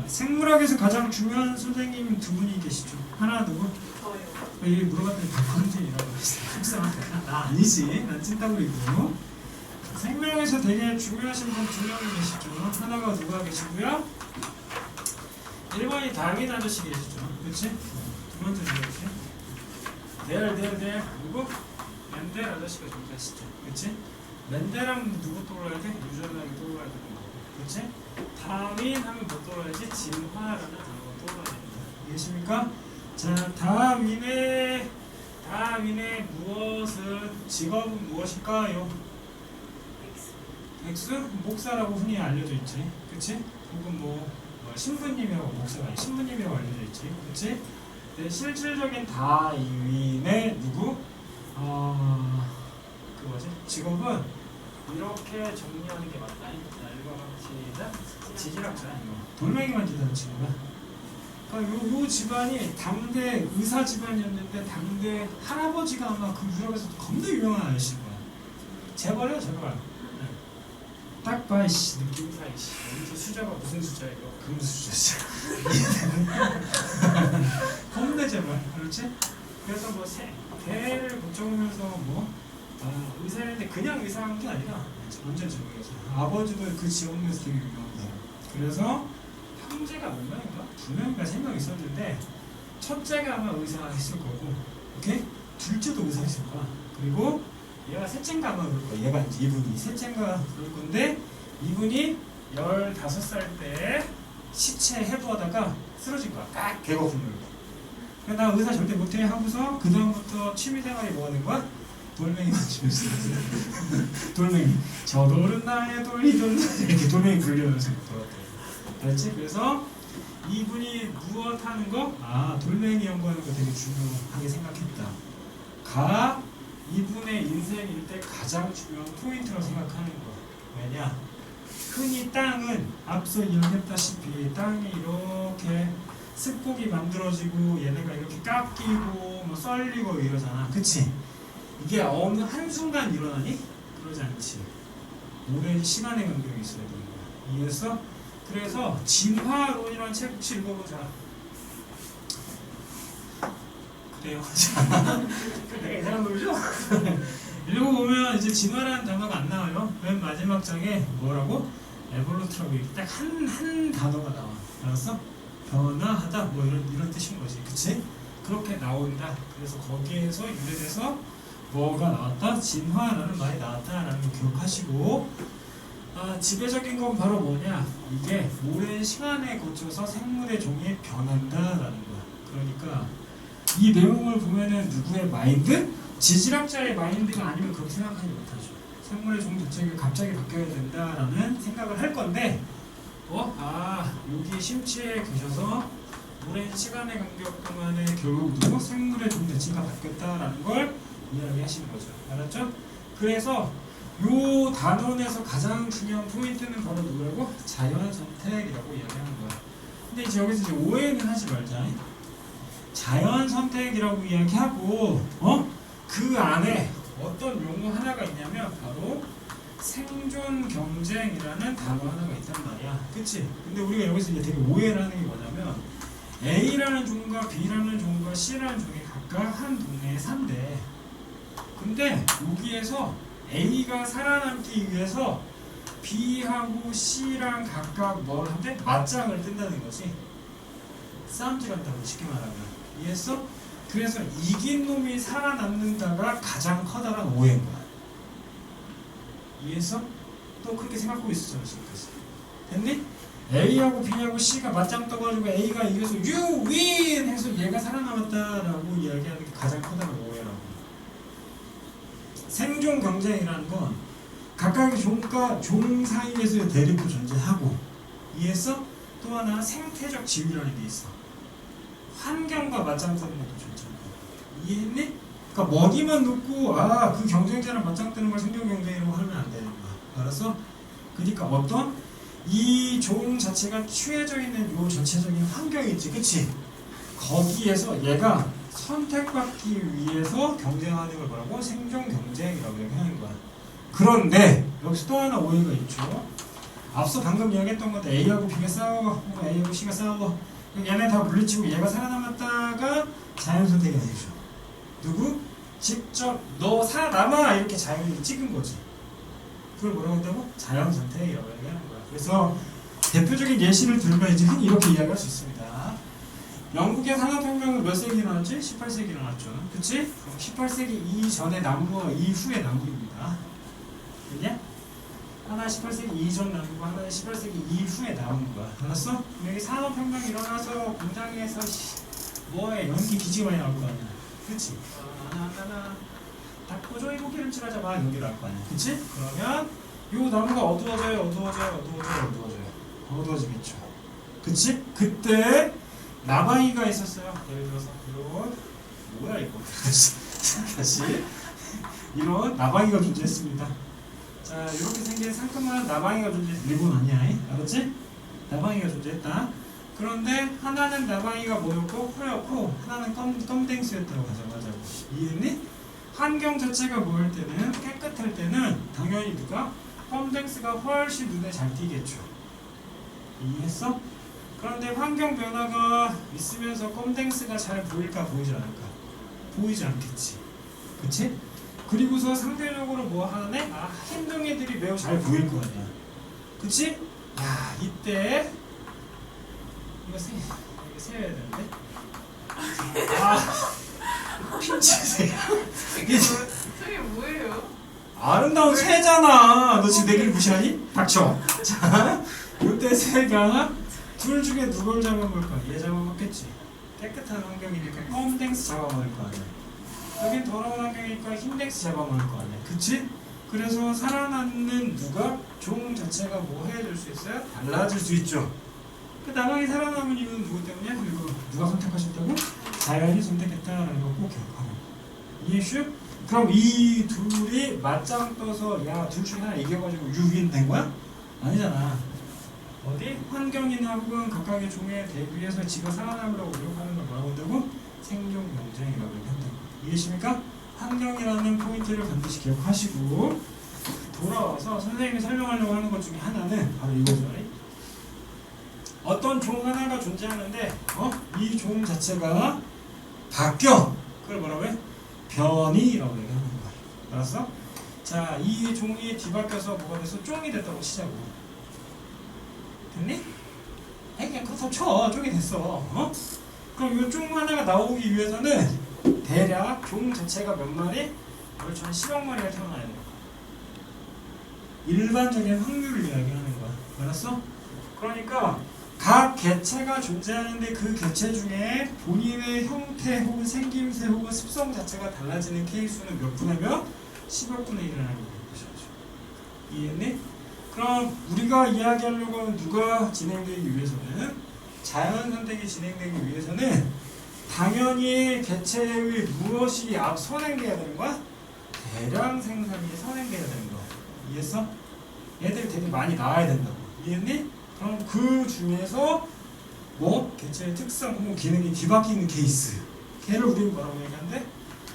생물학에서 가장 중요한 선생님 두 분이 계시죠. 하나 누구? 저요. 이 물어봤더니 박헌진이라고 했어요. 속상하다. 나 아니지. 난 찐따구리고. 생물학에서 되게 중요하신 분 두 명이 계시죠. 하나가 누가 계시고요. 1번이 다윈 아저씨 계시죠. 그치? 두 번째 누구지? 델 누구? 맨델 아저씨가 존재하시죠. 그치? 맨델하면 누구 떠올라야 돼? 유전하게 떠올라야 되는 거고. 그치? 다윈 하면 뭐 떠올라야지? 진화라는 단어가 떠올라야 됩니다. 이해하십니까? 자, 다윈의 무엇은 직업은 무엇일까요? X? 목사라고 흔히 알려져 있지. 그치? 혹은 뭐 신부님이라고 목사가 아니 신부님이라고 알려져 있지. 그치? 네, 실질적인 다윈의 누구? 그 뭐지? 직업은 이렇게 정리하는 게 맞다. 자, 지질학자야 이거. 돌멩이 만지다는 친구야. 그러니까 요 집안이 당대 의사 집안이었는데 당대 할아버지가 아마 그 유럽에서 겁나 유명한 아저씨일 거야. 재벌이야 재벌. 딱 봐, 이씨 느낌사 이씨. 여기 숫자가 무슨 숫자야 이거? 금수 숫자지. 겁나 재벌, 그렇지? 그래서 뭐 대를 못 적으면서 뭐 의사인데 그냥 의사한 게 아니라 완전 재벌이었어. 아버지도 그 지역에서 되게 유명한 사람. 그래서 형제가 몇 명인가? 2명인가 3명 있었는데 첫째가 아마 의사 했을 거고, 오케이? 둘째도 의사 했을 거야. 그리고 얘가 셋째인가 아마 그럴 거야. 얘가 이제 이분이 셋째인가 그럴 건데 이분이 15살 때 시체 해부하다가 쓰러진 거야. 깍! 개거품으로. 나 의사 절대 못해 하고서 그 다음부터 취미생활이 뭐가 된 거야? 돌멩이 만지면서 돌멩이 저 돌은 나의 돌이던 이렇게 돌멩이 굴리면서 돌았대. 알지? 그래서 이분이 무엇 하는 거? 돌멩이 연구하는 거 되게 중요하게 생각했다. 이분의 인생일 때 가장 중요한 포인트라고 생각하는 거. 왜냐? 흔히 땅은 앞서 이야기했다시피 땅이 이렇게 습곡이 만들어지고 얘네가 이렇게 깎이고 뭐 썰리고 이러잖아. 그치? 이게 어느 한순간 일어나니? 그러지 않지. 오랜 시간의 간격이 있어야 되는 거야. 이해했어? 그래서 진화론이라는 책 혹시 읽어보자. 그래요. 내가 이상한 놈이죠? 읽어보면 이제 진화라는 단어가 안 나와요. 맨 마지막 장에 뭐라고? 에볼루트라고 이렇게 딱 한 단어가 나와. 알았어? 변화하다 뭐 이런 뜻인 거지. 그치? 그렇게 나온다. 그래서 거기에서 유래돼서 뭐가 나왔다? 진화라는 말이 나왔다라는 거 기억하시고, 지배적인 건 바로 뭐냐? 이게 오랜 시간에 거쳐서 생물의 종이 변한다라는 거야. 그러니까 이 내용을 보면은 누구의 마인드? 지질학자의 마인드가 아니면 그렇게 생각하지 못하죠. 생물의 종 자체가 갑자기 바뀌어야 된다라는 생각을 할 건데, 여기 심취해 계셔서 오랜 시간의 간격 동안에 결국 생물의 종 자체가 바뀌었다라는 걸 이야기하시는 거죠. 알았죠? 그래서 요 단원에서 가장 중요한 포인트는 바로 누구라고? 자연 선택이라고 이야기하는 거야. 근데 이제 여기서 이제 오해는 하지 말자. 자연 선택이라고 이야기하고, 그 안에 어떤 용어 하나가 있냐면 바로 생존 경쟁이라는 단어 하나가 있단 말이야. 그치? 근데 우리가 여기서 이제 되게 오해를 하는 게 뭐냐면 A라는 종과 B라는 종과 C라는 종이 각각 한 동네에 산대. 근데 여기에서 A가 살아남기 위해서 B하고 C랑 각각 뭘 한대? 맞짱을 뜬다는 거지. 싸움질 한다고 쉽게 말하면. 이해했어? 그래서 이긴 놈이 살아남는다가 가장 커다란 오해인 거야. 이해했어? 또 그렇게 생각하고 있었잖아 지금까지. 됐니? A하고 B하고 C가 맞짱 떠가지고 A가 이겨서 You win! 해서 얘가 살아남았다라고 이야기하는 게 가장 커다란 오해라고. 생존 경쟁이라는 건 각각의 종과 종 사이에서의 대립도 존재하고, 이해했어? 또 하나 생태적 지위라는 게 있어. 환경과 맞짱 뜨는 것도 존재하고. 이해했니? 그러니까 먹이만 놓고 그 경쟁자랑 맞짱 뜨는 걸 생존 경쟁이라고 하면 안 되는 거야. 알았어? 그러니까 어떤 이 종 자체가 취해져 있는 요 전체적인 환경이 있지, 그치? 거기에서 얘가 선택받기 위해서 경쟁하는 걸 뭐라고? 생존 경쟁이라고 얘기하는 거야. 그런데 여기서 또 하나 오해가 있죠. 앞서 방금 이야기했던 것도 A하고 B가 싸워, A하고 C가 싸워. 얘네 다 물리치고 얘가 살아남았다가 자연선택이 되죠. 누구? 직접 너 살아남아 이렇게 자연이 찍은 거지. 그걸 뭐라고 한다고? 자연선택이라고 얘기하는 거야. 그래서 대표적인 예시를 들면 이제 흔히 이렇게 이야기할 수 있습니다. 영국의 산업혁명은 몇 세기 일어났지? 18세기 일어났죠. 그치? 18세기 이전의 남부와 이후의 남부입니다. 그냐? 하나 18세기 이전 남부, 하나 18세기 이후의 남부가. 알았어? 여기 산업혁명이 일어나서 공장에서 뭐해? 연기 기지 많이 나올 거 아니야. 그치? 하나 닭고조이 고기름칠하자 막 연기 나올 거 아니야. 그치? 그러면 요 나무가 어두워져요. 어두워지겠죠. 그치? 그때 나방이가 있었어요. 예를 들어서 이런 뭐야 이거 다시 이런 나방이가 존재했습니다. 자 이렇게 생긴 상큼한 나방이가 존재했어. 일본 아니야, 알았지? 나방이가 존재했다. 그런데 하나는 나방이가 뭐였고 코였고 하나는 껌댕스였다고 가정하자고. 이해했니? 환경 자체가 뭐일 때는 깨끗할 때는 당연히 누가 껌댕스가 훨씬 눈에 잘 띄겠죠. 이해했어? 그런데 환경 변화가 있으면서 껌댕스가 잘 보일까 보이지 않을까? 보이지 않겠지. 그치? 그리고서 상대적으로 뭐 하네? 흰둥이들이 매우 잘 보일 거 아니야. 그치? 야, 이때 이거 세워야 되는데? 핀치세요. 저게 뭐예요? 아름다운 새잖아. 너 지금 내 길 무시하니? 닥쳐. 자, 이때 새가 둘 중에 누굴 잡아먹을 거야? 얘 잡아먹겠지. 깨끗한 환경이니까 껌댕스 잡아먹을 거 아니야. 여긴 더러운 환경이니까 흰댕스 잡아먹을 거 아니야. 그치? 그래서 살아남는 누가 종 자체가 뭐 해줄 수 있어요? 달라질 수 있죠. 그 나방이 살아남은 이유는 누구 때문이야? 그리고 누가 선택하셨다고? 자연이 선택했다라는 거 꼭 기억하고. 이해슈? 그럼 이 둘이 맞짱 떠서 야 둘 중에 하나 이겨가지고 유기인 된 거야? 아니잖아. 어디? 환경이나 혹은 각각의 종에 대비해서 지가 살아남으려고 노력하는 걸 뭐라고 한다고? 생존 경쟁이라고 한다고. 이해하십니까? 환경이라는 포인트를 반드시 기억하시고 돌아와서 선생님이 설명하려고 하는 것 중에 하나는 바로 이거죠. 어떤 종 하나가 존재하는데 이 종 자체가 바뀌어. 그걸 뭐라고 해? 변이라고 얘기하는 거야. 알았어? 자, 이 종이 뒤바뀌어서 뭐가 돼서 쫑이 됐다고 치자고. 됐니? 그냥 그렇다고 쳐. 쫑이 됐어. 그럼 이 종 하나가 나오기 위해서는 대략 종 자체가 몇 마리? 그렇죠. 한 10억 마리가 태어나야 돼. 일반적인 확률을 이야기하는 거야. 알았어? 그러니까 각 개체가 존재하는데 그 개체 중에 본인의 형태 혹은 생김새 혹은 습성 자체가 달라지는 케이스는 몇 분의 몇? 10억 분의 1이라는 것이죠. 이해했니? 그럼 우리가 이야기하려고 하는 누가 진행되기 위해서는 자연 선택이 진행되기 위해서는 당연히 개체의 무엇이 선행돼야 되는 거야? 대량 생산이 선행돼야 되는 거야. 이해했어? 얘들이 되게 많이 나와야 된다고. 이해했니? 그럼 그 중에서 뭐 개체의 특성 혹은 기능이 뒤바뀌는 케이스, 걔를 우리는 뭐라고 얘기하는데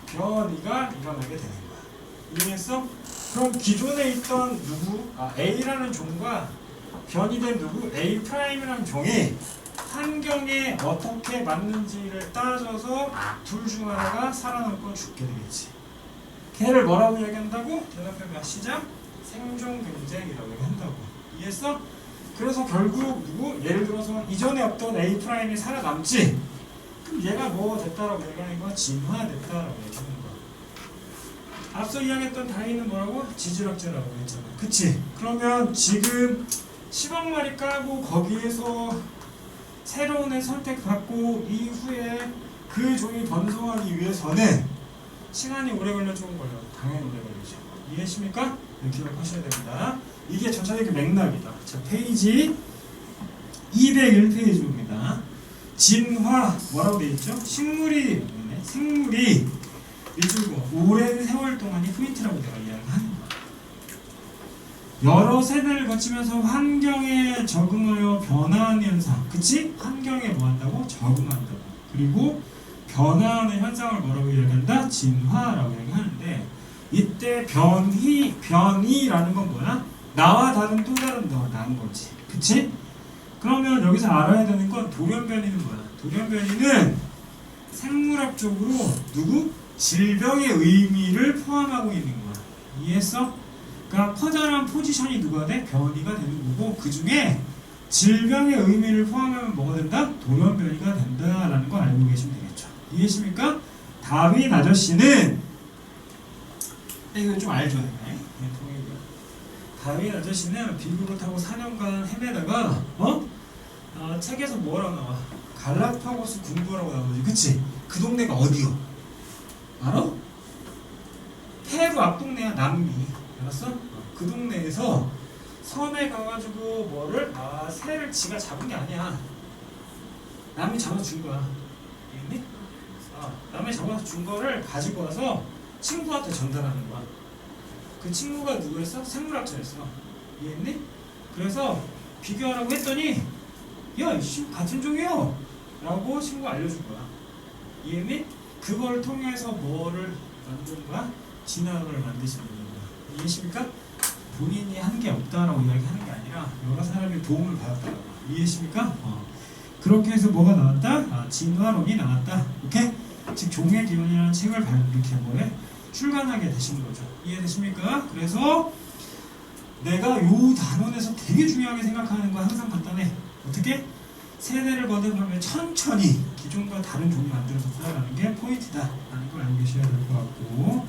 변이가 일어나게 되는 거야. 이해했어? 그럼 기존에 있던 누구? A라는 종과 변이된 누구? A'이라는 종이 환경에 어떻게 맞는지를 따져서 둘 중 하나가 살아남고 죽게 되겠지. 걔를 뭐라고 얘기한다고? 대답해봐. 시작. 생존 경쟁이라고 얘기한다고. 이해했어? 그래서 결국 누구? 예를 들어서 이전에 없던 A'이 살아남지? 그럼 얘가 뭐 됐다라고 얘기하는 거야? 진화됐다라고 얘기하는 거야. 앞서 이야기했던 다이는 뭐라고? 지질학자라고 했잖아. 그치? 그러면 지금 10억 마리 까고 거기에서 새로운 애 선택받고 이후에 그 종이 번성하기 위해서는 시간이 오래 걸려 조금 걸려. 당연히 오래 걸리죠. 이해하십니까? 기억하셔야 됩니다. 이게 전체적인 맥락이다. 자, 페이지 201페이지입니다. 진화 뭐라고 되어 있죠? 생물이 일주고 오랜 세월 동안이 포인트라고 내가 이야기하는 거야. 여러 세대를 거치면서 환경에 적응하여 변화하는 현상. 그치? 환경에 뭐 한다고? 적응한다고. 그리고 변화하는 현상을 뭐라고 이야기한다? 진화라고 얘기하는데 이때 변이라는 건 뭐야? 나와 다른 또 다른 너 나은 거지. 그치? 그러면 여기서 알아야 되는 건 돌연변이는 뭐야? 돌연변이는 생물학적으로 누구? 질병의 의미를 포함하고 있는 거야. 이해했어? 그러니까 커다란 포지션이 누가 돼? 변이가 되는 거고 그 중에 질병의 의미를 포함하면 뭐가 된다? 돌연변이가 된다라는 거 알고 계시면 되겠죠. 이해하십니까? 다윈 아저씨는 이거 좀 알죠? 네, 다윈 아저씨는 비구를 타고 4년간 헤매다가 책에서 뭐라고 나와? 갈라파고스 군부라고 나오지, 그치? 그 동네가 어디요? 알아? 페루 앞 동네야, 남미. 알았어? 그 동네에서 섬에 가가지고 뭐를? 새를 지가 잡은 게 아니야. 남이 잡아준 거야. 이해했니? 남이 잡아준 거를 가지고 와서 친구한테 전달하는 거야. 그 친구가 누구였어? 생물학자였어. 이해했니? 그래서 비교하라고 했더니 야, 이씨 같은 종이요! 라고 친구가 알려준 거야. 이해했니? 그걸 통해서 뭐를 만든 거야? 진화를 만드시는 거야. 이해하십니까? 본인이 한 게 없다라고 이야기하는 게 아니라 여러 사람의 도움을 받았다고. 이해하십니까? 그렇게 해서 뭐가 나왔다? 진화론이 나왔다. 오케이? 즉 종의 기원이라는 책을 이렇게 뭐에 출간하게 되신 거죠. 이해되십니까? 그래서 내가 요 단원에서 되게 중요하게 생각하는 거 항상 간단해. 어떻게? 세대를 거듭하면 천천히 기존과 다른 종이 만들어서 살아가는 게 포인트다 라는 걸 알고 계셔야 될 것 같고,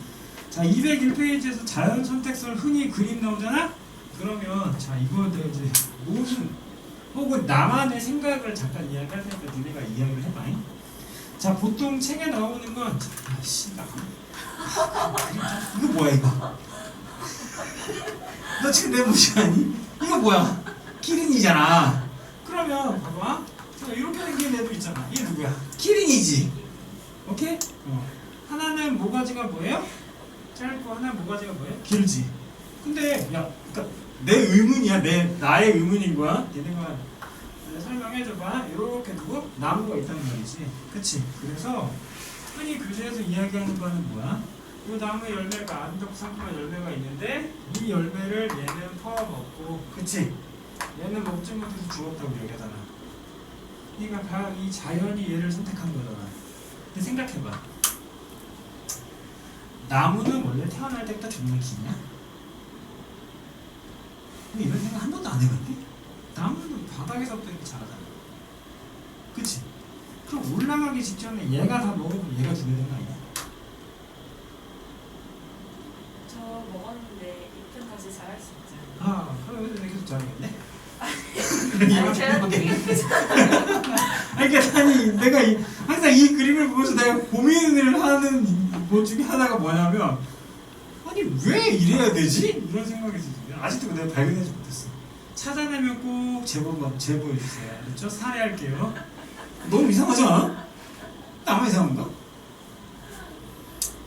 자 201페이지에서 자연 선택설 흔히 그림 나오잖아? 그러면 자 이거 내가 이제 무슨 혹은 나만의 생각을 잠깐 이야기할 테니까 너네가 이야기를 해봐. 자 보통 책에 나오는 건 이거 뭐야 이거? 너 지금 내 무시하니? 이거 뭐야? 키린이잖아. 그러면 봐봐. 이렇게 생긴 애도 있잖아. 얘 누구야? 키린이지. 오케이? 하나는 모가지가 뭐예요? 짧고 하나는 모가지가 뭐예요? 길지. 근데 야, 그러니까 내 의문이야. 나의 의문인 거야. 얘네가 설명해줘봐. 이렇게 두고 나무가 있단 말이지. 그치? 그래서 흔히 교재에서 이야기하는 거는 뭐야? 이 나무 열매가 안독상품한 열매가 있는데 이 열매를 얘는 퍼먹고, 그치? 얘는 먹지 못해서 죽었다고 얘기하잖아. 그러니까 이 자연이 얘를 선택한 거잖아. 근데 생각해봐. 나무는 원래 태어날 때부터 죽는 기냐? 이런 생각 한 번도 안 해봤니? 나무는 바닥에서부터 이렇게 자라잖아. 그치? 그럼 올라가기 직전에 얘가 다 먹으면 얘가 죽어야 되는 거 아니야? 저 먹었는데 잎은까지 자랄 수 있잖아요. 그럼 여기서 계속 자라겠네? 제가 되게 아니 내가 항상 이 그림을 보면서 내가 고민을 하는 것 중에 하나가 뭐냐면, 아니 왜 이래야 되지? 이런 생각이 들어요. 아직도 내가 발견하지 못했어. 찾아내면 꼭 제보해주세요. 그렇죠? 사례할게요. 너무 이상하지 않아? 나만 이상한가?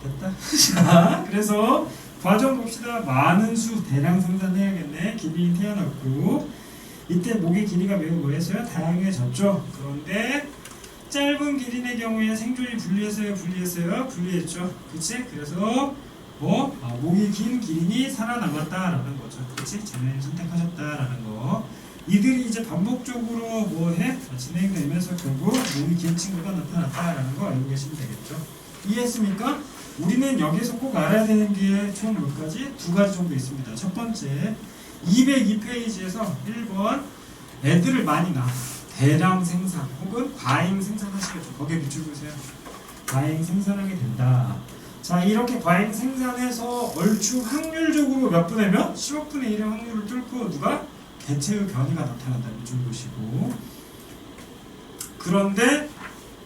됐다. 자, 그래서 과정 봅시다. 많은 수 대량 생산해야겠네. 기린이 태어났고 이때 목의 길이가 매우 뭐였어요? 다양해졌죠. 그런데 짧은 기린의 경우에 생존이 불리했어요? 불리했죠. 그치? 그래서 목이 긴 기린이 살아남았다라는 거죠. 그치? 자연이 선택하셨다라는 거. 이들이 이제 반복적으로 진행되면서 결국 목이 긴 친구가 나타났다라는 거 알고 계시면 되겠죠. 이해했습니까? 우리는 여기서 꼭 알아야 되는 게 총 몇 가지? 2가지 정도 있습니다. 첫 번째, 202페이지에서 1번 애들을 많이 낳아. 대량 생산 혹은 과잉 생산하시겠죠. 거기에 밑줄 보세요. 과잉 생산하게 된다. 자, 이렇게 과잉 생산해서 얼추 확률적으로 몇 분의 몇? 10억 분의 1의 확률을 뚫고 누가? 개체의 변이가 나타난다. 밑줄 보시고. 그런데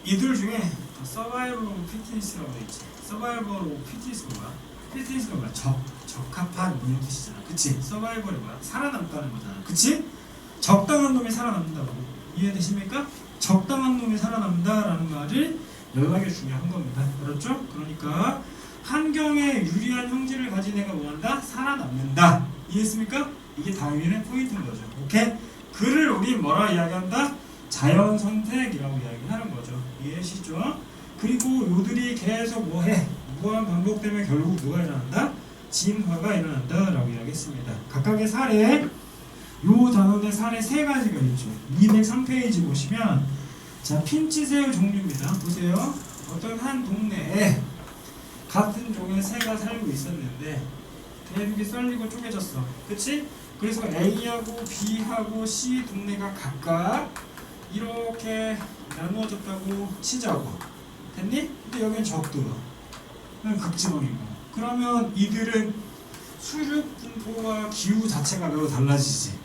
이들 중에 서바이벌 오브 피트니스라고 되어 있지. 서바이벌 오브 피트니스가 뭐야? 피트니스가 뭐야? 적합한 이런 뜻이잖아. 그치? 서바이벌이 뭐야? 살아남다는 거잖아. 그치? 적당한 놈이 살아남는다고. 이해되십니까? 적당한 놈이 살아남는다라는 말이 연락에 중요한 겁니다. 그렇죠? 그러니까 환경에 유리한 형질을 가진 애가 뭐한다? 살아남는다. 이해했습니까? 이게 다윈의 포인트인 거죠. 오케이? 그를 우리 뭐라 이야기한다? 자연 선택이라고 이야기하는 거죠. 이해하시죠? 그리고 요들이 계속 무한 반복되면 결국 누가 일어난다? 진화가 일어난다라고 이야기했습니다. 각각의 사례, 요 단원의 사례 세 가지가 있죠. 203페이지 보시면 자, 핀치새우 종류입니다. 보세요. 어떤 한 동네에 같은 종의 새가 살고 있었는데 대륙이 썰리고 쪼개졌어. 그치? 그래서 A하고 B하고 C 동네가 각각 이렇게 나누어졌다고 치자고. 됐니? 근데 여기는 적도로. 극지방이고. 그러면 이들은 수륙 분포와 기후 자체가 매우 달라지지.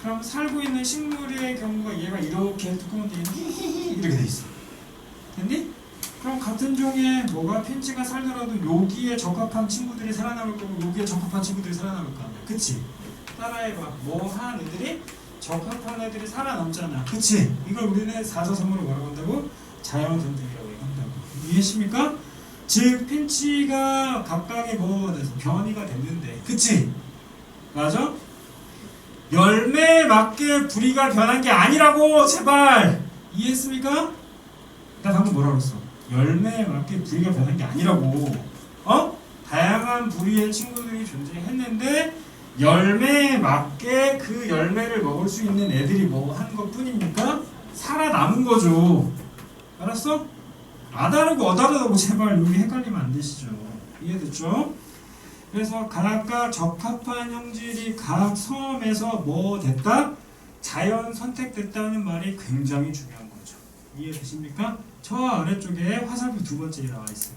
그럼 살고 있는 식물의 경우가 얘가 이렇게 두꺼운데 이렇게 돼 있어. 됐니? 그럼 같은 종의 뭐가 핀치가 살더라도 여기에 적합한 친구들이 살아남을 거고 여기에 적합한 친구들이 살아남을 거 아니야. 그치? 따라해봐. 뭐한 애들이 적합한 애들이 살아남잖아. 그치? 이걸 우리는 사자성어로 뭐라고 한다고? 자연 선택이라고 얘기한다고. 이해하십니까? 즉 핀치가 각각의 뭐가 돼서 변이가 됐는데. 그치? 맞아? 열매에 맞게 부리가 변한 게 아니라고. 제발 이해했습니까? 나 방금 뭐라 그랬어? 열매에 맞게 부리가 변한 게 아니라고. 다양한 부리의 친구들이 존재했는데 열매에 맞게 그 열매를 먹을 수 있는 애들이 뭐 한 것 뿐입니까? 살아남은 거죠. 알았어? 아다르고 어다르다고 제발 여기 헷갈리면 안 되시죠. 이해됐죠? 그래서 각각 적합한 형질이 각 섬에서 뭐 됐다? 자연 선택됐다는 말이 굉장히 중요한 거죠. 이해되십니까? 저 아래쪽에 화살표 두 번째 나와 있어요.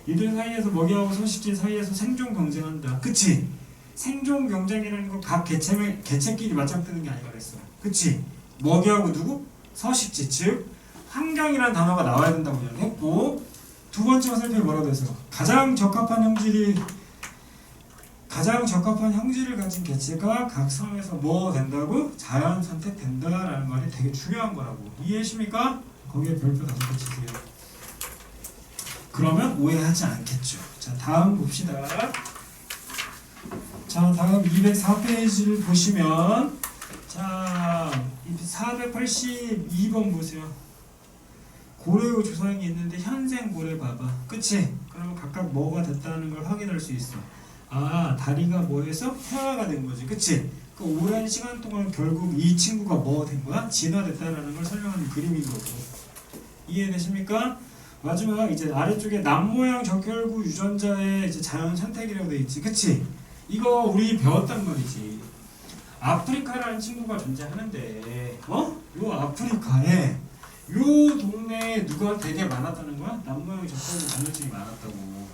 이들 사이에서 먹이하고 서식지 사이에서 생존 경쟁한다. 그치? 생존 경쟁이라는 거 각 개체끼리 맞짱뜨는 게 아니라 그랬어. 그치? 먹이하고 누구? 서식지, 즉 환경이라는 단어가 나와야 된다고 이야기했고, 두 번째 화살표에 뭐라고 했어? 가장 적합한 형질을 가진 개체가 각 섬에서 뭐 된다고? 자연 선택된다라는 말이 되게 중요한 거라고. 이해하십니까? 거기에 별표 5개 치세요. 그러면 오해하지 않겠죠. 자, 다음 봅시다. 자, 다음 204페이지를 보시면 자, 482번 보세요. 고래의 조상이 있는데 현생 고래 봐봐. 그치? 그러면 각각 뭐가 됐다는 걸 확인할 수 있어. 아, 다리가 뭐해서 태화가 된 거지. 그치? 그 오랜 시간 동안 결국 이 친구가 뭐 된 거야? 진화됐다라는 걸 설명하는 그림인 거고. 이해되십니까? 마지막 이제 아래쪽에 남모양 적혈구 유전자의 이제 자연 선택이라고 돼 있지. 그치? 이거 우리 배웠단 말이지. 아프리카라는 친구가 존재하는데 요 아프리카에 요 동네에 누가 되게 많았다는 거야? 남모양 적혈구 전염증이 많았다고.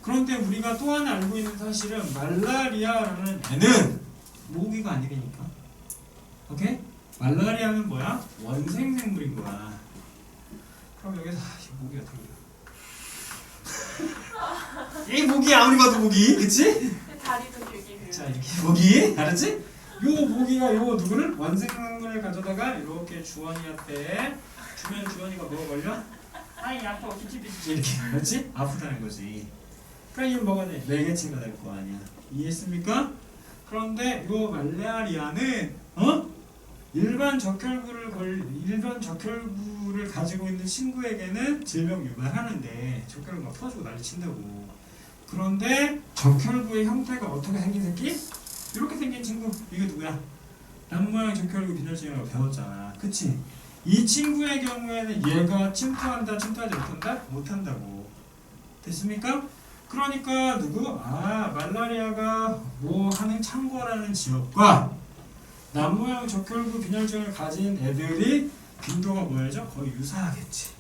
그런데 우리가 또 하나 알고 있는 사실은 말라리아라는 애는 모기가 아니라니까. 오케이? 말라리아는 뭐야? 원생생물인 거야. 그럼 여기서 모기 같은 거. 이 모기 아무리 봐도 모기, 그치? 다리도 되게 자, 이렇게 모기, 알았지? 요 모기가 요 누구를 원생생물을 가져다가 이렇게 주원이한테 주면 주원이가 뭐 걸려? 아이 아파 비치비치 이렇게, 그렇지? 아프다는 거지. 그러니까 이건 뭐가 돼? 매개체가 될 거 아니야. 이해했습니까? 그런데 요 말라리아는 일반 적혈구를 가지고 있는 친구에게는 질병 유발하는데 적혈구 막 터지고 난리 친다고. 그런데 적혈구의 형태가 어떻게 생긴 새끼? 이렇게 생긴 친구. 이게 누구야? 남모양 적혈구 빈혈증이라고 배웠잖아. 그치? 이 친구의 경우에는 얘가 침투한다, 침투하지 못한다? 못한다고. 됐습니까? 그러니까 누구? 아, 말라리아가 뭐 하는 창고라는 지역과 남모양 적혈구 빈혈증을 가진 애들이 빈도가 뭐야죠? 거의 유사하겠지.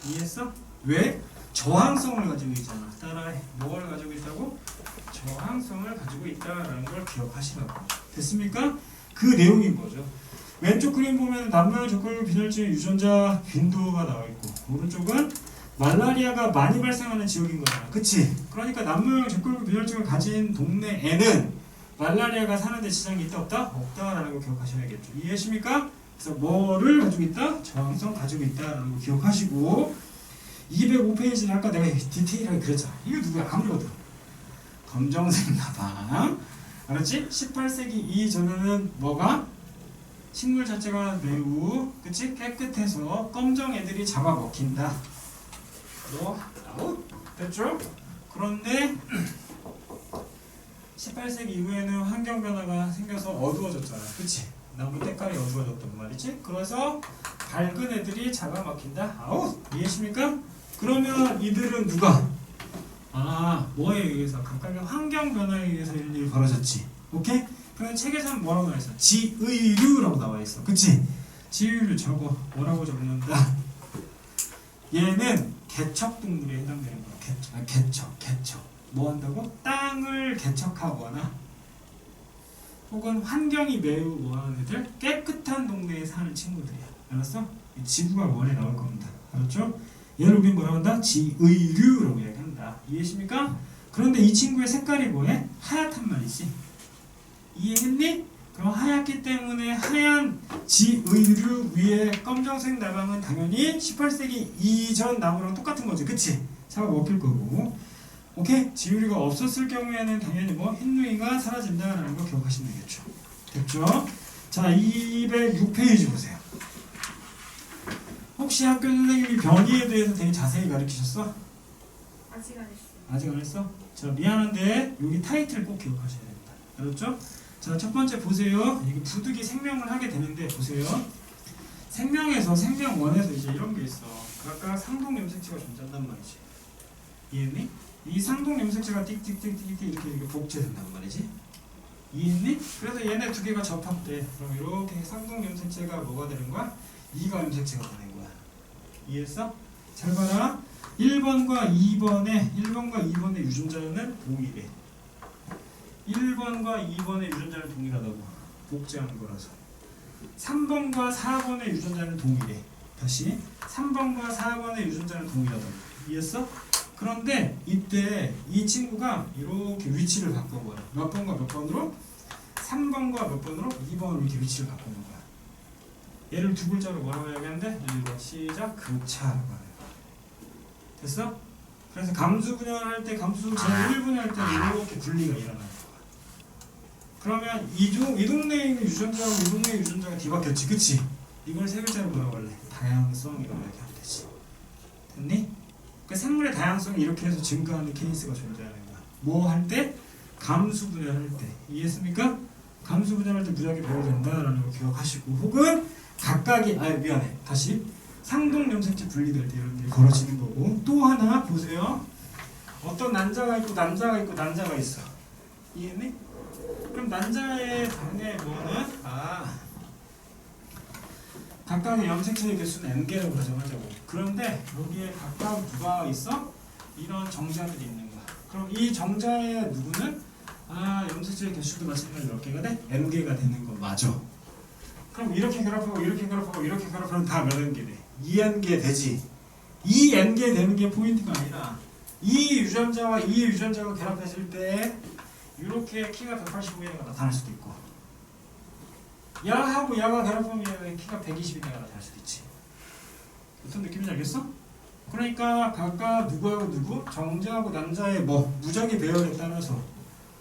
이해했어? 왜? 저항성을 가지고 있잖아. 따라해. 뭐를 가지고 있다고? 저항성을 가지고 있다라는 걸 기억하시라고. 됐습니까? 그 내용인 거죠. 왼쪽 그림 보면 남모양 적혈구 빈혈증 유전자 빈도가 나와 있고, 오른쪽은 말라리아가 많이 발생하는 지역인 거잖아. 그치? 그러니까 남모양 적혈구 빈혈증을 가진 동네에는 말라리아가 사는데 지장이 있다 없다? 없다라는 거 기억하셔야겠죠. 이해하십니까? 그래서 뭐를 가지고 있다? 저항성 가지고 있다라는 거 기억하시고, 205페이지는 아까 내가 디테일하게 그렸잖아. 이거 누구야? 아무리 봐도 검정색 나방. 알았지? 18세기 이전에는 뭐가? 식물 자체가 매우 그치? 깨끗해서 검정 애들이 잡아먹힌다. 뭐? 됐죠? 그런데 18세기 이후에는 환경 변화가 생겨서 어두워졌잖아. 그치? 나무 때깔이 어두워졌단 말이지. 그래서 밝은 애들이 잡아먹힌다. 아우, 이해하십니까? 그러면 이들은 누가? 뭐에 의해서? 각각의 환경 변화에 의해서 이런 일이 벌어졌지. 오케이? 그럼 책에서는 뭐라고 나와 있어? 지의류라고 나와 있어. 그치? 지의류 저거 뭐라고 적는다? 얘는 개척동물에 해당되는 거야. 개척. 뭐 한다고? 땅을 개척하거나 혹은 환경이 매우 뭐하는 애들? 깨끗한 동네에 사는 친구들이야. 알았어? 이 지구가 원에 나올 겁니다. 알았죠? 얘를 우린 뭐라고 한다? 지의류라고 이야기한다. 이해하십니까? 그런데 이 친구의 색깔이 뭐해? 하얗단 말이지. 이해했니? 그럼 하얗기 때문에 하얀 지의류 위에 검정색 나방은 당연히 18세기 이전 나무랑 똑같은 거지. 그치? 잡아먹힐 거고. 오케이? 지의류가 없었을 경우에는 당연히 뭐 흰누이가 사라진다라는 거 기억하시면 되겠죠. 됐죠? 자, 206페이지 보세요. 혹시 학교 선생님이 변이에 대해서 되게 자세히 가르치셨어? 아직 안 했어요. 아직 안 했어? 자, 미안한데 여기 타이틀 꼭 기억하셔야 됩니다. 알았죠? 자, 첫 번째 보세요. 이게 부득이 생명을 하게 되는데 보세요. 생명에서 생명원에서 이제 이런 게 있어. 각각 상동 염색체가 존재한단 말이지. 이해했니? 이 상동 염색체가 띡띡띡띡 이렇게 복제된단 말이지. 이해했니? 그래서 얘네 두 개가 접합돼. 그럼 이렇게 상동 염색체가 뭐가 되는 거야? 이가 염색체가 되는 거야. 이해했어? 잘 봐라. 1번과 2번의 유전자는 동일해. 1번과 2번의 유전자는 동일하다고. 복제하는 거라서. 3번과 4번의 유전자는 동일해. 다시 3번과 4번의 유전자는 동일하다고. 이해했어? 그런데 이때 이 친구가 이렇게 위치를 바꿔봐요. 몇 번과 몇 번으로? 3번과 몇 번으로? 2번으로 이렇게 위치를 바꾸는 거야. 얘를 두 글자로 뭐라고 이야기하는데? 읽어. 시작. 교차라고 하는 거야. 됐어? 그래서 감수 분열할 때, 감수 제1분열 때 이렇게 분리가 일어나는 거야. 그러면 이 동네에 있는 유전자하고 이 동네의 유전자가 뒤바뀌었지. 그치? 이걸 세 글자로 뭐라고 할래? 다양성이라고 얘기하면 되지. 됐니? 그 생물의 다양성이 이렇게 해서 증가하는 케이스가 존재하는 거야. 뭐 할 때? 감수 분열할 때. 이해했습니까? 감수 분열할 때 무작위 배워된다라는 거 기억하시고, 혹은 각각이 미안해. 다시 상동 염색체 분리될 때 이런 일이 벌어지는 거고. 또 하나 보세요. 어떤 난자가 있고 남자가 있고 난자가 있어. 이해했니? 그럼 난자의 방에 뭐는 각각의 염색체의 개수는 n개라고 가정하자고. 그런데 여기에 각각 누가 있어? 이런 정자들이 있는 거야. 그럼 이 정자의 누구는 염색체의 개수도 마찬가지로 몇 개가 돼? n개가 되는 거 맞아. 그럼 이렇게 결합하고 이렇게 결합하고 이렇게 결합하면 다 몇 n개 돼? 2n개 되지. 2n개 되는 게 포인트가 아니라 이 유전자와 이 유전자가 결합했을 때 이렇게 키가 185이가 나타날 수도 있고, 야하고 야가 결합하면 키가 120이가 나타날 수도 있지. 어떤 느낌인지 알겠어? 그러니까 각각 누구하고 누구, 정자하고 남자의 무작위 배열에 따라서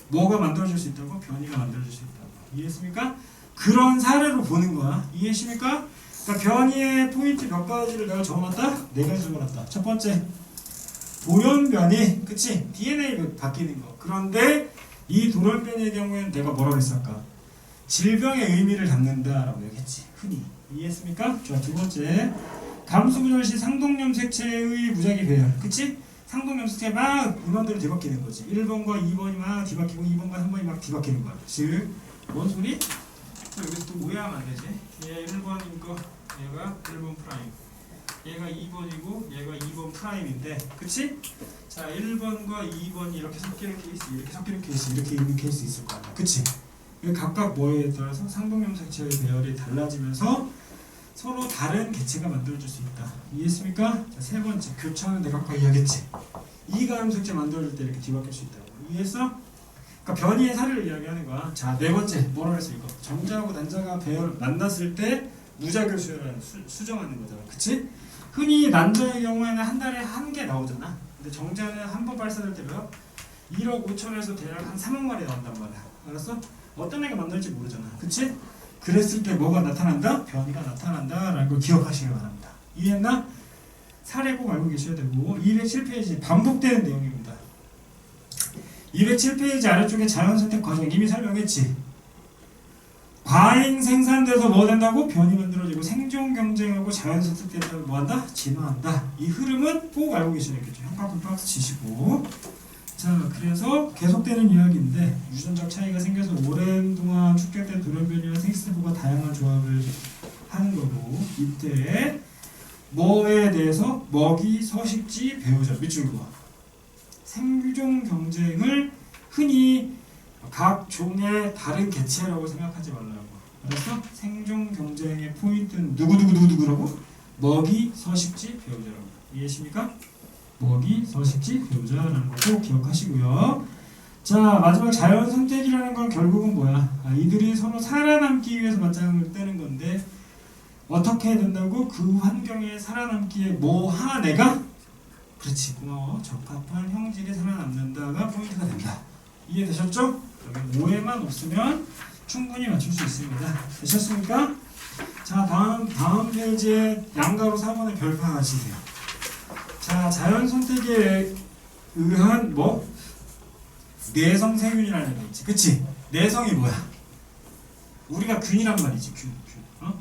뭐가 만들어질 수 있다고? 변이가 만들어질 수 있다고. 이해했습니까? 그런 사례로 보는 거야. 이해했습니까? 그러니까 변이의 포인트 몇 가지를 내가 적어놨다? 4가지 적어놨다. 첫 번째, 돌연변이, 그치? DNA 바뀌는 거. 그런데 이 돌연변이의 경우에는 내가 뭐라고 했을까? 질병의 의미를 담는다라고 얘기했지. 흔히. 이해했습니까? 좋아. 두 번째, 감수분열 시 상동염색체의 무작위 배열. 그치? 상동염색체 막 이만대로 뒤바뀌는 거지. 1번과 2번이 막 뒤바뀌고 2번과 3번이 막 뒤바뀌는 거야. 즉, 뭔 소리? 여기서 또 오해하면 안 되지. 얘 1번인 거, 얘가 1번 프라임. 얘가 2번이고 얘가 2번 프라임인데, 그치? 자, 1번과 2번이 이렇게 섞이는 케이스, 이렇게 섞이는 케이스, 이렇게 있는 케이스 있을 거 아니야. 그치? 각각 뭐에 따라서 상동염색체의 배열이 달라지면서 서로 다른 개체가 만들어질 수 있다. 이해했습니까? 자, 세 번째, 교차는 내가 아까 이야기했지. 이가 염색체 만들어질 때 이렇게 뒤바뀔 수 있다고. 이해했어? 그러니까 변이의 사례를 이야기하는 거야. 자, 네 번째, 뭐라고 했어 이거? 정자하고 난자가 배열 만났을 때 무작위 수정하는 거잖아. 그치? 흔히 난자의 경우에는 한 달에 한 개 나오잖아. 근데 정자는 한 번 발사될 때면 1억 5천에서 대략 한 3억 마리 나온단 말이야. 알았어? 어떤 애가 만날지 모르잖아. 그치? 그랬을 때 뭐가 나타난다? 변이가 나타난다 라는 걸 기억하시기 바랍니다. 이해했나? 사례 꼭 알고 계셔야 되고. 207페이지 반복되는 내용입니다. 207페이지 아래쪽에 자연선택 과정 이미 설명했지. 과잉 생산돼서 뭐 된다고? 변이 만들어지고 생존 경쟁하고 자연선택 된다고 뭐한다? 진화한다. 이 흐름은 꼭 알고 계셔야겠죠. 형광펜 박스 치시고. 자, 그래서 계속되는 이야기인데 유전적 차이가 생겨서 오랜 동안 축적된 돌연변이와 생식세포가 다양한 조합을 하는 거고, 이때 뭐에 대해서 먹이, 서식지, 배우자 밑줄 그어. 생존 경쟁을 흔히 각 종의 다른 개체라고 생각하지 말라고. 그래서 생존 경쟁의 포인트는 누구누구누구누구라고? 먹이, 서식지, 배우자라고. 이해하십니까? 먹이, 서식지, 배우자라는 거 꼭 기억하시고요. 자, 마지막 자연 선택이라는 건 결국은 뭐야? 이들이 서로 살아남기 위해서 맞짱을 뜨는 건데 어떻게 해야 된다고? 그 환경에 살아남기에 뭐 하나 내가? 그렇지, 고마워. 적합한 형질이 살아남는다가 포인트가 된다. 이해되셨죠? 여기 오해만 없으면 충분히 맞출 수 있습니다. 되셨습니까? 자, 다음 페이지에 양가로 4번의 별표 하나 치세요. 자, 자연 선택에 의한 뭐? 내성 세균이라는 게 있지. 그치? 내성이 뭐야? 우리가 균이란 말이지. 균.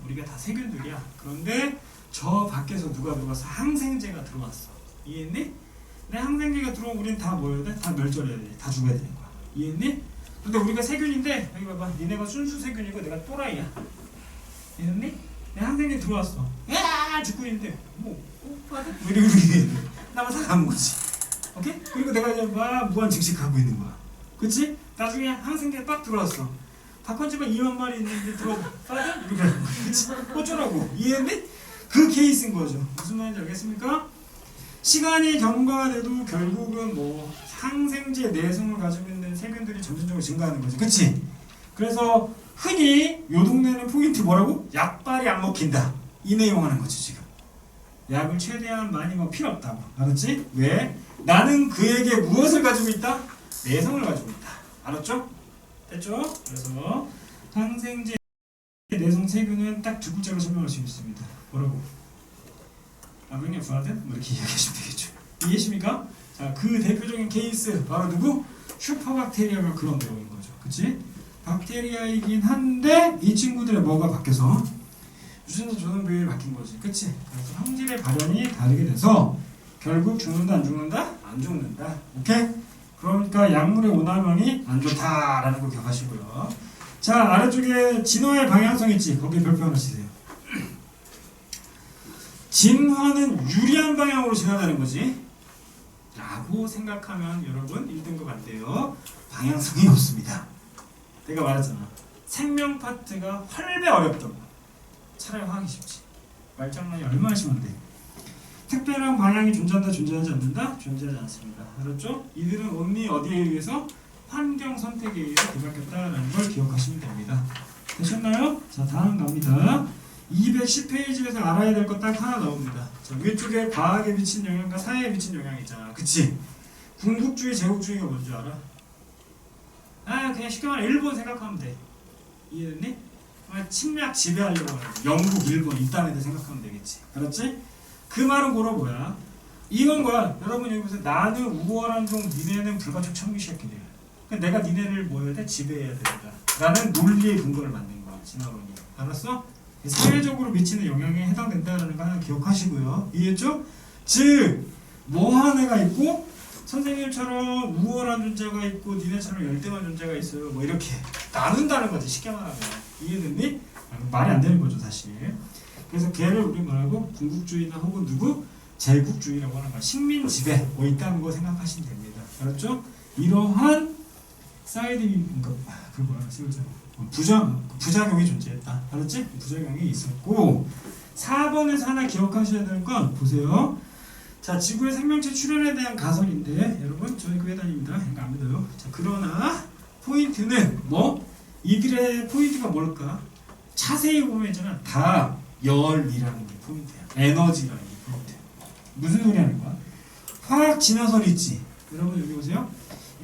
우리가 다 세균들이야. 그런데 저 밖에서 누가 들어와서 항생제가 들어왔어. 이해했니? 내 항생제가 들어오면 우린 다 뭐 해야 돼? 다 멸절해야 돼. 다 죽어야 되는 거야. 이해했니? 근데 우리가 세균인데 여기 봐봐. 니네가 순수 세균이고 내가 또라이야. 이해했니? 내 항생제 들어왔어. 야 죽고 있는데 뭐 오빠들 뭐 이러고 있는데 나만 살아남은 거지. 오케이? 그리고 내가 이제 막 무한 증식하고 있는 거야. 그치? 나중에 항생제 빡 들어왔어. 닭kon집은 2만 마리 있는데 들어봐. 이렇게 하는 거야. 그치? 어쩌라고. 이해했니? 그 케이스인 거죠. 무슨 말인지 알겠습니까? 시간이 경과돼도 결국은 뭐 항생제 내성을 가지고 있는 세균들이 점진적으로 증가하는 거지. 그치? 그래서 흔히 요 동네는 포인트 뭐라고? 약발이 안 먹힌다. 이 내용 하는 거지 지금. 약을 최대한 많이 먹을 필요 없다고. 알았지? 왜? 나는 그에게 무엇을 가지고 있다? 내성을 가지고 있다. 알았죠? 됐죠? 그래서 항생제 내성 세균은 딱 두 글자로 설명할 수 있습니다. 뭐라고? 아버님 부하든 뭐 이렇게 이야기하시면 되겠죠. 이해하십니까? 자, 그 대표적인 케이스 바로 누구? 슈퍼박테리아가 그런 내용인 거죠. 그치? 박테리아이긴 한데 이 친구들의 뭐가 바뀌어서 유전자 조성 비율이 바뀐 거지. 그치? 그래서 형질의 발현이 다르게 돼서 결국 죽는다 안 죽는다? 안 죽는다. 오케이? 그러니까 약물의 오남용이 안 좋다라는 거 기억하시고요. 자, 아래쪽에 진화의 방향성 있지? 거기에 별표 하나 치세요. 진화는 유리한 방향으로 진화되는 거지 라고 생각하면 여러분 1등급 안 돼요. 방향성이 없습니다. 내가 말했잖아. 생명 파트가 훨배 어렵다고. 차라리 화하기 쉽지. 말장난이 얼마나 심한데. 특별한 방향이 존재한다, 존재하지 않는다? 존재하지 않습니다. 알았죠? 이들은 only 어디에 의해서? 환경 선택에 의해서 뒤바뀌었다라는 걸 기억하시면 됩니다. 되셨나요? 자, 다음 갑니다. 210페이지에서 알아야 될 것 딱 하나 나옵니다. 자, 위쪽에 과학에 미친 영향과 사회에 미친 영향 있잖아. 그치? 군국주의, 제국주의가 뭔지 알아? 그냥 쉽게 말해 일본 생각하면 돼. 이해됐니? 침략 지배하려고 하는 영국, 일본 이딴 애들 생각하면 되겠지. 알았지? 그 말은 고로 뭐야? 이건 뭐야? 여러분 여기 보세요. 나는 우월한 종, 니네는 불가촉 천미 새끼들. 그러니까 내가 니네를 뭐 해야 돼? 지배해야 된다. 라는 논리의 근거를 만든 거야. 진화론이. 알았어? 사회적으로 미치는 영향에 해당된다는 거 하나 기억하시고요. 이해했죠? 즉, 뭐 하는 애가 있고 선생님처럼 우월한 존재가 있고 니네처럼 열등한 존재가 있어요. 뭐 이렇게 나눈다는 거지. 쉽게 말하면. 이해됐니? 말이 안 되는 거죠 사실. 그래서 걔를 우리 뭐라고? 군국주의나 혹은 누구? 제국주의라고 하는 거야. 식민 지배 뭐 있다는 거 생각하시면 됩니다. 알았죠? 이러한 사이드 그 뭐야? 부작용이 존재했다. 알았지? 부작용이 있었고 4번에서 하나 기억하셔야 될 건 보세요. 자, 지구의 생명체 출현에 대한 가설인데 여러분 저희 교회 다닙니다. 그러니까 안 믿어요. 자, 그러나 포인트는 뭐? 이들의 포인트가 뭘까? 자세히 보면 있잖아. 다 열이라는 게 포인트야. 에너지라는 게 포인트야. 무슨 소리 하는 거야? 화학 진화설 있지? 여러분 여기 보세요.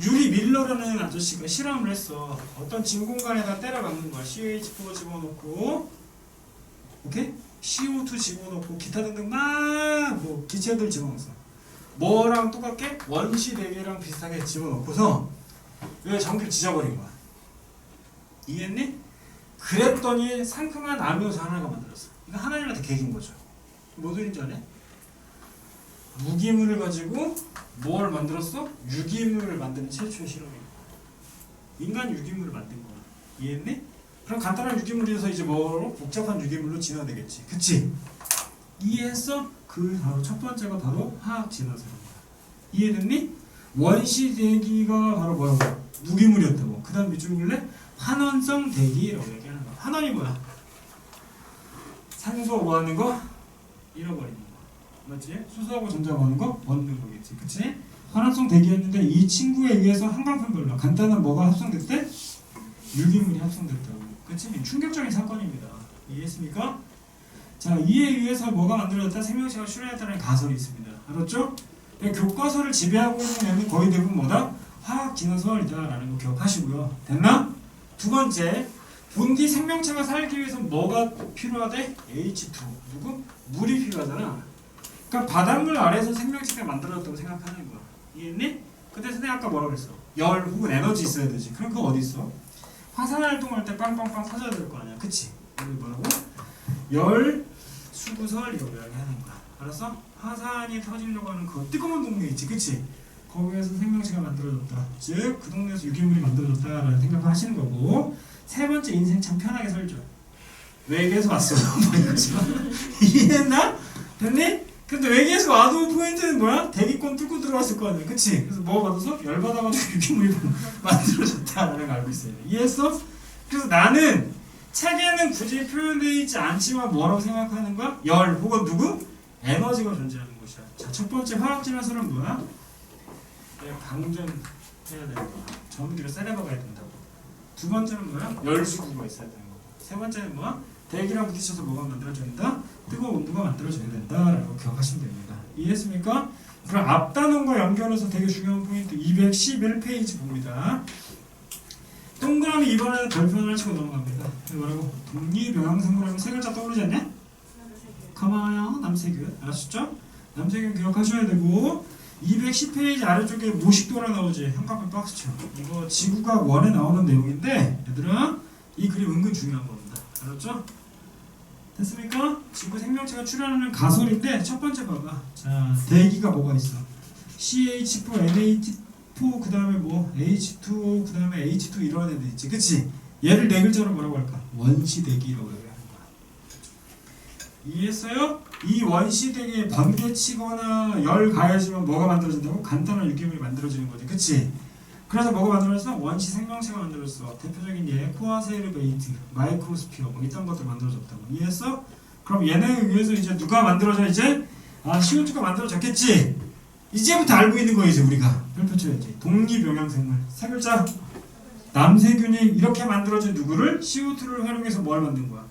유리 밀러라는 아저씨가 실험을 했어. 어떤 진 공간에다 때려 박는 거야. CH4 집어넣고, 오케이? CO2 집어넣고, 기타 등등 막 뭐 기체들 집어넣었어. 뭐랑 똑같게? 원시 대계랑 비슷하게 집어넣고서 왜 전기를 지져버린 거야. 이해했니? 그랬더니 상큼한 아미노산 하나가 만들었어. 이거 하나님한테 계긴 거죠. 뭐 소린지 아네? 무기물을 가지고 뭘 만들었어? 유기물을 만드는 최초의 실험이야. 인간 유기물을 만든 거야. 이해했니? 그럼 간단한 유기물에서 이제 뭐로? 복잡한 유기물로 진화되겠지. 그치? 이해했어? 그 바로 첫 번째가 바로 화학 진화설인 거야. 이해됐니? 원시 대기가 바로 뭐라고? 무기물이었다고. 그 다음 밑줄 볼래? 환원성 대기라고 얘기하는 거야. 환원이 뭐야? 산소 뭐 하는 거? 잃어버리는 거. 맞지? 수소하고 전자 뭐 하는 거? 얻는 거겠지. 그치? 환원성 대기였는데 이 친구에 의해서 한광판별로 간단한 뭐가 합성됐대? 유기물이 합성됐다고. 그치? 충격적인 사건입니다. 이해했습니까? 자, 이에 의해서 뭐가 만들어졌다? 생명체가 출현했다는 가설이 있습니다. 알았죠? 교과서를 지배하고 있는 애는 거의 대부분 뭐다? 화학 진화설이다라는 거 기억하시고요. 됐나? 두 번째, 본디 생명체가 살기 위해서 뭐가 필요하대? H2. 누구? 물이 필요하잖아. 그러니까 바닷물 아래에서 생명체가 만들어졌다고 생각하는 거야. 이해했니? 근데 선생님 아까 뭐라고 그랬어? 열 혹은 에너지 있어야 되지. 그럼 그거 어디 있어? 화산 활동할 때 빵빵빵 터져야 될 거 아니야. 그치? 여기 뭐라고? 열 수구설이라고 이야기하는 거야. 알았어? 화산이 터지려고 하는 그 뜨거운 동네 있지. 그치? 거기에서 생명체가 만들어졌다. 즉, 그 동네에서 유기물이 만들어졌다라는 생각을 하시는 거고, 세 번째, 인생 참 편하게 살죠. 외계에서 왔어. 이해했나? 됐니? 근데 외계에서 와도 포인트는 뭐야? 대기권 뚫고 들어왔을 거 아니야. 그치? 그래서 뭐 받아서? 열 받아가지고 유기물이 만들어졌다라는 걸 알고 있어야 돼. 이해했어? 그래서 나는 책에는 굳이 표현되어 있지 않지만 뭐라고 생각하는 거야? 열 혹은 누구? 에너지가 존재하는 것이야. 자, 첫 번째 화학 진화설은 뭐야? 내가 방전해야 되는 거야. 전기를 세레버가야 된다고. 두 번째는 뭐야? 열수구가 있어야 되는 거고. 세 번째는 뭐야? 대기랑 부딪혀서 뭐가 만들어져야 된다? 뜨거운 온도가 만들어져야 된다라고 기억하시면 됩니다. 이해했습니까? 그럼 앞단원과 연결해서 되게 중요한 포인트 211페이지 봅니다. 동그라미 이번에는 별표를 치고 넘어갑니다. 뭐라고? 독립영양생물하면 세 글자 떠오르지 않냐? 가만요. 남세균. 아셨죠? 남세균 기억하셔야 되고 210페이지 아래쪽에 모식도라 나오지. 형광펜 박스쳐. 이거 지구과학 1에 나오는 내용인데 얘들아 이 그림 은근 중요한 겁니다. 알았죠? 됐습니까? 지구 생명체가 출현하는 가설인데 첫 번째 봐봐. 자, 대기가 뭐가 있어? CH4, NH4 그 다음에 뭐 H2O 그 다음에 H2 이런 애들 있지. 그치? 얘를 네 글자로 뭐라고 할까? 원시대기라고 얘기하는 거야. 이해했어요? 이 원시대기에 번개치거나 열 가해지면 뭐가 만들어진다고? 간단한 유기물이 만들어지는 거지. 그치? 그래서 뭐가 만들어졌어? 원시 생명체가 만들어졌어. 대표적인 예, 코아세르베이트, 마이크로스피어 뭐 이딴 것들 만들어졌다고. 이해했어? 그럼 얘네에 의해서 이제 누가 만들어져 이제? 아, CO2가 만들어졌겠지? 이제부터 알고 있는 거 이제 우리가 별표 쳐야지. 독립영양생물 세 글자. 남세균이 이렇게 만들어진 누구를? CO2를 활용해서 뭘 만든 거야?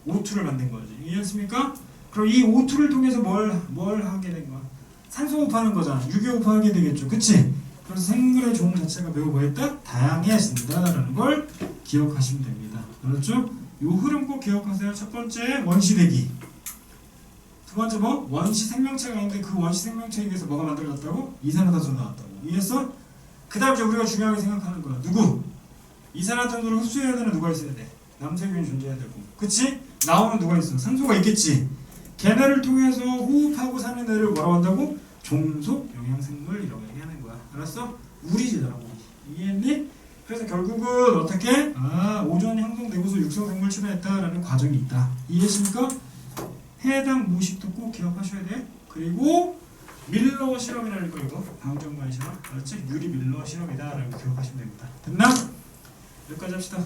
O2를 만든 거지. 이해했습니까? 그럼 이 O2를 통해서 뭘 하게 된 거야? 산소호흡하는 거잖아. 유기호흡하게 되겠죠. 그치? 그래서 생물의 종 자체가 매우 뭐였다? 다양해진다라는 걸 기억하시면 됩니다. 알았죠? 이 흐름 꼭 기억하세요. 첫 번째 원시대기. 두 번째 뭐? 원시 생명체가 있는데 그 원시 생명체에 의해서 뭐가 만들어졌다고? 이산화탄소 나왔다고. 이해했어? 그 다음 이제 우리가 중요하게 생각하는 거야. 누구? 이산화탄소를 흡수해야 되는 누가 있어야 돼? 남세균이 존재해야 되고. 그치? 나오는 누가 있어? 산소가 있겠지? 걔네를 통해서 호흡하고 사는 애를 뭐라고 한다고? 종속 영양생물이라고 얘기하는 거야. 알았어? 우리지더라 우리. 이해했니? 그래서 결국은 어떻게? 아, 오존이 형성되고서 육성생물 출현했다라는 과정이 있다. 이해했습니까? 해당 모식도 꼭 기억하셔야 돼. 그리고 밀러 실험이라는 거 이거 방정관 실험. 알았지? 유리 밀러 실험이다라고 기억하시면 됩니다. 됐나? 여기까지 합시다.